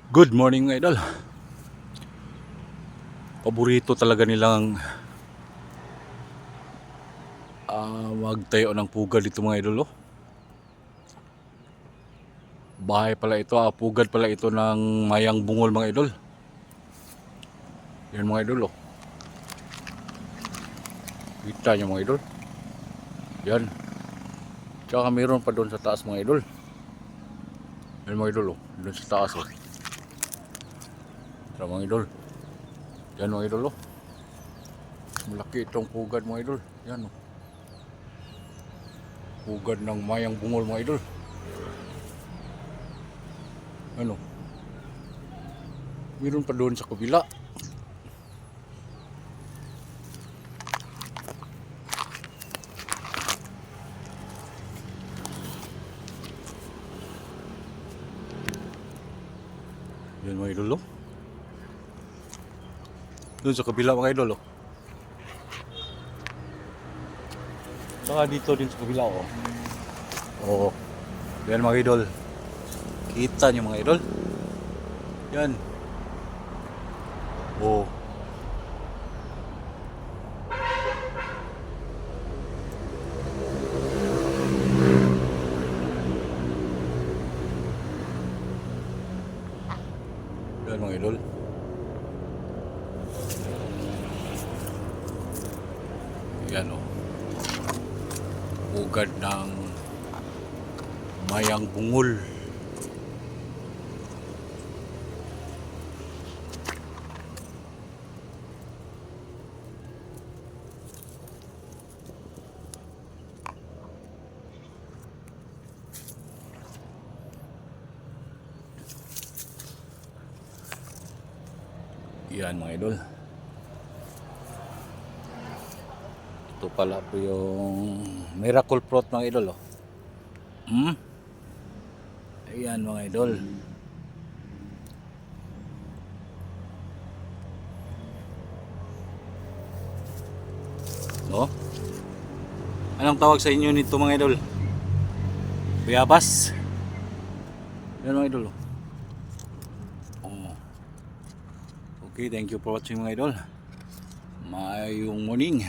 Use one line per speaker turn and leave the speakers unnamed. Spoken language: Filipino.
Good morning mga idol. Paborito talaga nilang magtayo ng pugad dito mga idol. Oh. Bahay pala ito, pugad pala ito ng Mayang Bungol mga idol. Yan mga idol. Oh. Kita nyo mga idol. Yan. Tsaka mayroon pa doon sa taas mga idol. Yan mga idol. Oh. Doon sa taas. Oh. Yan mga idol. Yan mga idol. Oh. Malaki itong pugad mga idol. Yan. Oh. Pugad ng Mayang Bungol mga idol. Ano? Meron pa doon sa kabila. Yan mga idol. Oh. Doon sa kabila mga idol. Oh. Saka dito din sa kabila. Oh. Oo. Yan mga idol. Kita nyo mga idol. Yan. Oo. Yan mga idol. Yan o. Pugad ng Mayang Bungol. Yan mga idol. Ito pala po yung miracle fruit mga idol. Oh. Ayan mga idol. Oh. Anong tawag sa inyo nito mga idol? Bayabas. Yan mga idol. Oh. Okay, thank you for watching mga idol. Mayong morning.